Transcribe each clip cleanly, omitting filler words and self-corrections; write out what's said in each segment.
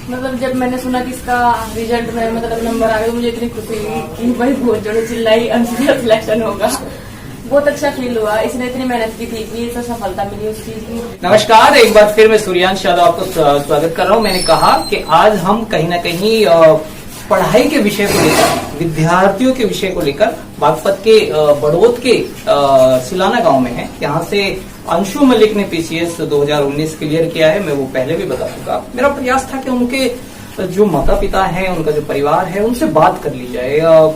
मतलब जब मैंने सुना कि इसका रिजल्ट में मतलब नंबर आ गया, मुझे इतनी खुशी हुई कि भाई बहुत जोड़े चिल्लाई, अंशु का सिलेक्शन होगा। बहुत अच्छा फील हुआ, इसने इतनी मेहनत की थी कि तो सफलता मिली उस चीज की। नमस्कार, एक बार फिर मैं सूर्यांश यादव आपको स्वागत कर रहा हूँ। मैंने कहा कि आज हम कहीं ना कहीं पढ़ाई के विषय को लेकर, विद्यार्थियों के विषय को लेकर बागपत के बड़ौद के सिलाना गांव में है। यहाँ से अंशु मलिक ने पीसीएस 2019 क्लियर किया है। मैं वो पहले भी बता चुका। मेरा प्रयास था कि उनके जो माता पिता हैं, उनका जो परिवार है, उनसे बात कर ली जाए,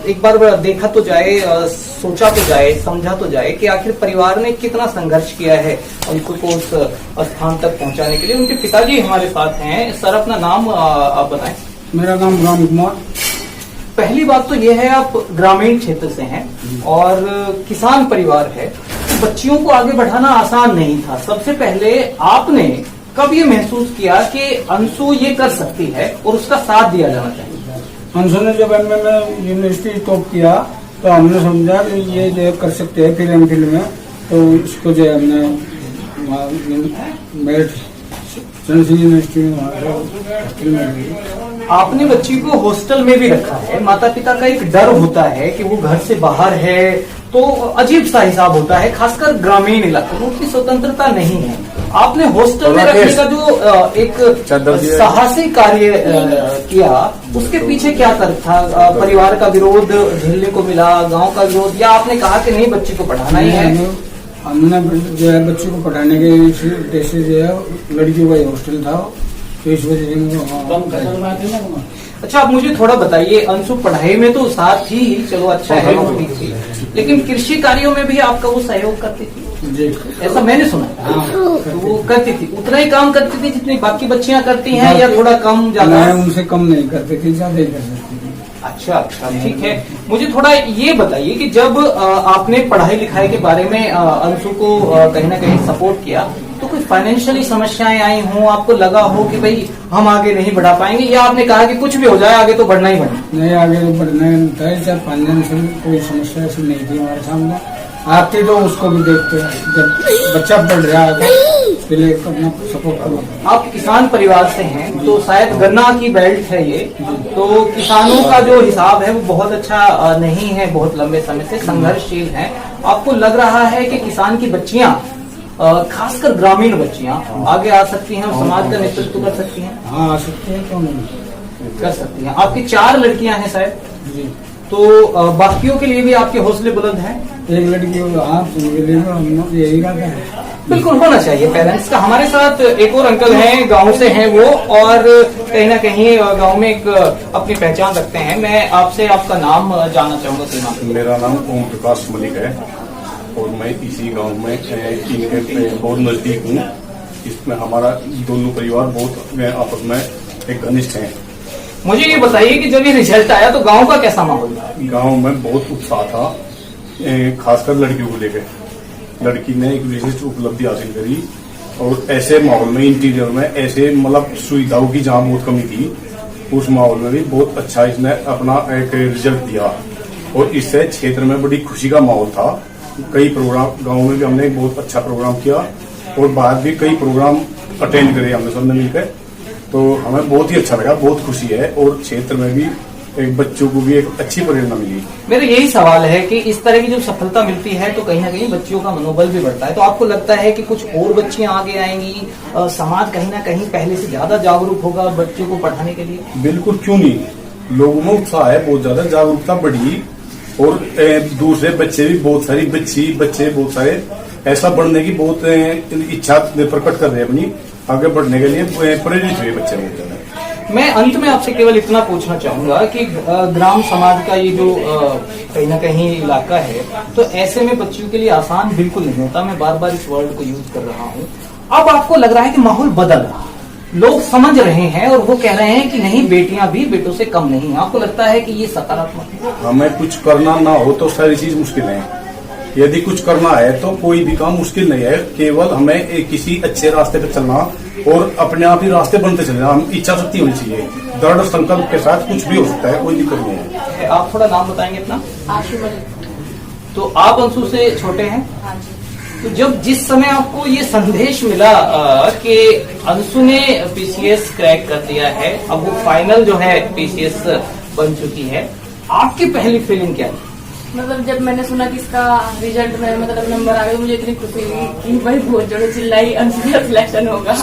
एक बार देखा तो जाए, सोचा तो जाए, समझा तो जाए कि आखिर परिवार ने कितना संघर्ष किया है अंशु को उस स्थान तक पहुंचाने के लिए। उनके पिताजी हमारे साथ हैं। सर, अपना नाम आप बताएं। मेरा नाम राम कुमार। पहली बात तो यह है, आप ग्रामीण क्षेत्र से हैं और किसान परिवार है। बच्चियों को आगे बढ़ाना आसान नहीं था। सबसे पहले आपने कब ये महसूस किया कि अंशु ये कर सकती है और उसका साथ दिया जाना चाहिए? अंशु ने जब एमए में यूनिवर्सिटी टॉप किया तो हमने समझा कि ये जो कर सकते हैं फिल्म में, तो इसको जो हमने मेरिट यूनिवर्सिटी में आपने बच्ची को हॉस्टल में भी रखा है। माता पिता का एक डर होता है कि वो घर से बाहर है, तो अजीब सा हिसाब होता है, खासकर ग्रामीण इलाकों में उसकी स्वतंत्रता नहीं है। आपने हॉस्टल में रखने का जो एक साहसी कार्य किया, उसके पीछे क्या तर्क था? परिवार का विरोध झेलने को मिला, गांव का विरोध, या आपने कहा कि नहीं, बच्ची को पढ़ाना ही है? हमने जो है बच्चों को पढ़ाने के उद्देश्य जो है लड़कियों का हॉस्टल था, तो इस वजह से। अच्छा, आप मुझे थोड़ा बताइए, अंशु पढ़ाई में तो साथ थी, चलो अच्छा है, ठीक थी, लेकिन कृषि कार्यों में भी आपका वो सहयोग करती थी जी? ऐसा मैंने सुना। तो वो करती थी, उतना ही काम करती थी जितनी बाकी बच्चियां करती हैं, या थोड़ा कम ज्यादा? उनसे कम नहीं करती थी, ज्यादा ही कर सकती थी। अच्छा, ठीक है। मुझे थोड़ा ये बताइए कि जब आपने पढ़ाई लिखाई के बारे में अंशु को कहीं ना कहीं सपोर्ट किया, तो कोई फाइनेंशियली समस्याएं आई हों, आपको लगा हो कि भाई हम आगे नहीं बढ़ा पाएंगे, या आपने कहा कि कुछ भी हो जाए आगे तो बढ़ना ही बढ़ना? नहीं, आगे तो बढ़ना है। जब फाइनेंशियल कोई समस्या ऐसी नहीं थी हमारे सामने। आती तो उसको भी देखते हैं, जब बच्चा पढ़ रहा है उसके लिए अपना सपोर्ट करो। आप किसान परिवार से हैं, तो शायद गन्ना की बेल्ट है ये, तो किसानों का जो हिसाब है वो बहुत अच्छा नहीं है, बहुत लंबे समय से संघर्षशील है। आपको लग रहा है कि किसान की बच्चियां, खासकर ग्रामीण बच्चियां, आगे आ सकती हैं और समाज का नेतृत्व कर सकती हैं? हाँ, आ सकती है, क्यों नहीं कर सकती हैं। आपकी 4 लड़कियां हैं शायद जी, तो बाकियों के लिए भी आपके हौसले बुलंद हैं? एक लड़की यही रहता है। बिल्कुल होना चाहिए पेरेंट्स का। हमारे साथ एक और अंकल हैं, गांव से हैं वो, और कहीं ना कहीं गांव में एक अपनी पहचान रखते हैं। मैं आपसे आपका नाम जानना चाहूंगा। श्रीमान, मेरा नाम ओम प्रकाश मलिक है और मैं इसी गांव में इनके बहुत नजदीक हूँ। इसमें हमारा दोनों परिवार बहुत आपस में एक घनिष्ठ हैं। मुझे ये बताइए कि जब ये रिजल्ट आया तो गांव का कैसा माहौल था? गांव में बहुत उत्साह था, खासकर लड़कियों को लेकर। लड़की ने एक विशिष्ट उपलब्धि हासिल करी और ऐसे माहौल में, इंटीरियर में ऐसे मतलब सुविधाओं की जहाँ बहुत कमी थी, उस माहौल में भी बहुत अच्छा इसने अपना एक रिजल्ट दिया और इससे क्षेत्र में बड़ी खुशी का माहौल था। कई प्रोग्राम गाँव में भी हमने एक बहुत अच्छा प्रोग्राम किया और बाहर भी कई प्रोग्राम अटेंड करे हमने सबने मिलकर, तो हमें बहुत ही अच्छा लगा, बहुत खुशी है और क्षेत्र में भी एक बच्चों को भी एक अच्छी प्रेरणा मिली। मेरा यही सवाल है कि इस तरह की जब सफलता मिलती है तो कहीं ना कहीं बच्चियों का मनोबल भी बढ़ता है, तो आपको लगता है कि कुछ और बच्चियां आगे आएंगी, समाज कहीं ना कहीं पहले से ज्यादा जागरूक होगा बच्चों को पढ़ाने के लिए? बिल्कुल, क्यों नहीं। लोगों में उत्साह है, बहुत ज्यादा जागरूकता बढ़ी और दूसरे बच्चे भी, बहुत सारी बच्चे बहुत सारे ऐसा बढ़ने की बहुत इच्छा प्रकट कर रहे हैं, अपनी आगे बढ़ने के लिए प्रेरित हुए बच्चे बहुत ज्यादा। मैं अंत में आपसे केवल इतना पूछना चाहूंगा कि ग्राम समाज का ये जो कहीं ना कहीं इलाका है, तो ऐसे में बच्चियों के लिए आसान बिल्कुल नहीं होता। मैं बार बार इस वर्ड को यूज कर रहा हूँ। अब आपको लग रहा है कि माहौल बदल रहा है, लोग समझ रहे हैं और वो कह रहे हैं कि नहीं, बेटियां भी बेटों से कम नहीं। आपको लगता है कि ये सकारात्मक है? हमें कुछ करना ना हो तो सारी चीज मुश्किल है। यदि कुछ करना है तो कोई भी काम मुश्किल नहीं है, केवल हमें किसी अच्छे रास्ते पर चलना और अपने आप ही रास्ते बनते चलना। हम इच्छा शक्ति होनी चाहिए, दृढ़ संकल्प के साथ कुछ भी हो सकता है, कोई दिक्कत नहीं है। आप थोड़ा नाम बताएंगे अपना? आशु मलिक। तो आप अंशु से छोटे हैं? हाँ जी। तो जब जिस समय आपको ये संदेश मिला कि अंशु ने पीसीएस क्रैक कर दिया है, अब वो फाइनल जो है पीसीएस बन चुकी है, आपकी पहली फीलिंग क्या थी? मतलब जब मैंने सुना कि इसका रिजल्ट में मतलब नंबर आ गया, मुझे इतनी खुशी हुई कि भाई बहुत जोड़े चिल्लाई, अंशु का सिलेक्शन होगा।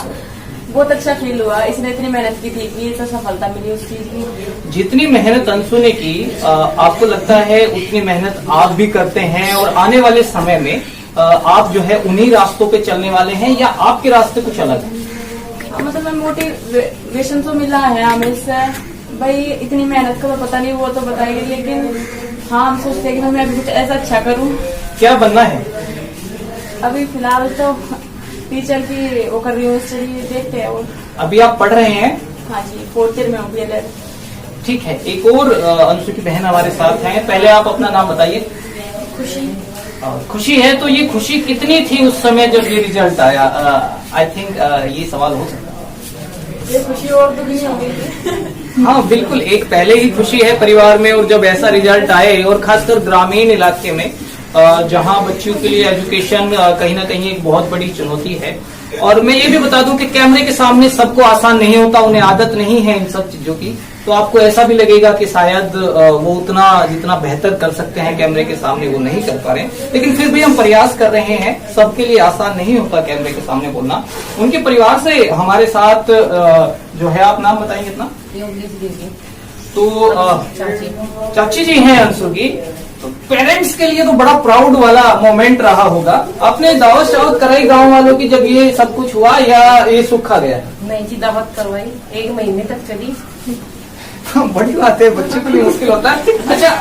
बहुत अच्छा फील हुआ। इसने इतनी मेहनत की थी कि तो सफलता मिली उस चीज की। जितनी मेहनत अंशु ने की, आपको लगता है उतनी मेहनत आप भी करते हैं और आने वाले समय में आप जो है उन्हीं रास्तों पे चलने वाले हैं या आपके रास्ते कुछ अलग है? मतलब मोटिवेशन तो मिला है हमें इससे, भाई इतनी मेहनत का तो पता नहीं, वो तो बताएगी, लेकिन हाँ हम सोचते हैं कि मैं अभी कुछ ऐसा अच्छा करूँ। क्या बनना है? अभी फिलहाल तो टीचर की वो कर रही हूँ, चलिए देखते हैं। और अभी आप पढ़ रहे हैं? हाँ जी, 4th ईयर में हूँ BLED। ठीक है, एक और अंशु की बहन हमारे साथ हैं। पहले आप अपना नाम बताइए। खुशी। खुशी है, तो ये खुशी कितनी थी उस समय जब ये रिजल्ट आया? आई थिंक ये सवाल हो सकता है। ये खुशी और दुख नहीं होगी। हाँ बिल्कुल, एक पहले ही खुशी है परिवार में, और जब ऐसा रिजल्ट आए, और खासकर ग्रामीण इलाके में जहाँ बच्चों के लिए एजुकेशन कहीं ना कहीं एक बहुत बड़ी चुनौती है। और मैं ये भी बता दूं कि कैमरे के सामने सबको आसान नहीं होता, उन्हें आदत नहीं है इन सब चीजों की, तो आपको ऐसा भी लगेगा कि शायद वो उतना जितना बेहतर कर सकते हैं कैमरे के सामने वो नहीं कर पा रहे हैं, लेकिन फिर भी हम प्रयास कर रहे हैं। सबके लिए आसान नहीं होता कैमरे के सामने बोलना। उनके परिवार से हमारे साथ जो है, आप नाम बताएंगे इतना? तो चाची जी हैं अंशु की। तो पेरेंट्स के लिए तो बड़ा प्राउड वाला मोमेंट रहा होगा। आपने दावत शावत कराई गांव वालों की जब ये सब कुछ हुआ, या ये सुखा गया? नहीं जी, दावत करवाई, 1 महीने तक चली। बड़ी बात है, बच्चे के लिए मुश्किल होता है। अच्छा,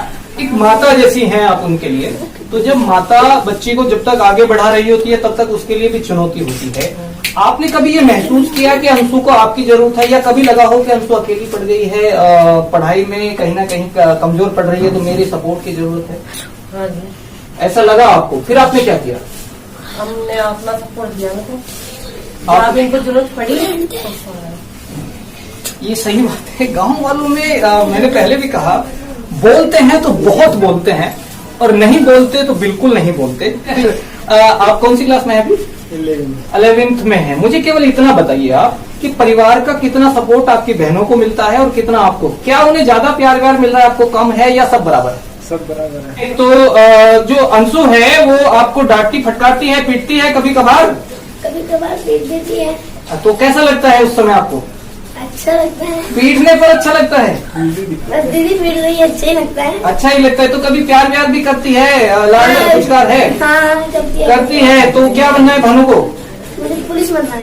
एक माता जैसी हैं आप उनके लिए, तो जब माता बच्चे को जब तक आगे बढ़ा रही होती है तब तक उसके लिए भी चुनौती होती है। आपने कभी ये महसूस किया कि अंशु को आपकी जरूरत है, या कभी लगा हो कि अंशु अकेली पड़ गई है, पढ़ाई में कहीं ना कहीं कमजोर पड़ रही है, तो मेरी सपोर्ट की जरूरत है? हाँ जी, ऐसा लगा आपको? फिर आपने क्या किया? हमने अपना सपोर्ट दिया उनको, आप इनको जरूरत पड़ी। ये सही बात है। गांव वालों में मैंने पहले भी कहा, बोलते हैं तो बहुत बोलते हैं, और नहीं बोलते तो बिल्कुल नहीं बोलते। आप कौन सी क्लास में हैं अभी? 11th में है। मुझे केवल इतना बताइए आप कि परिवार का कितना सपोर्ट आपकी बहनों को मिलता है और कितना आपको? क्या उन्हें ज्यादा प्यार व्यार मिल रहा है, आपको कम है, या सब बराबर है? सब बराबर है। तो जो अंशु है वो आपको डांटती फटकारती है, पीटती है कभी कभार? कभी कभार पीट देती है। तो कैसा लगता है उस समय आपको? अच्छा लगता है। पीटने पर अच्छा लगता है? बस दीदी पीट रही है, अच्छा ही लगता है। अच्छा ही लगता है। तो कभी प्यार व्यार भी करती है, लाड पुचकार है? हाँ करती है। करती है। तो क्या बनना है भानु को? मुझे पुलिस बनना है।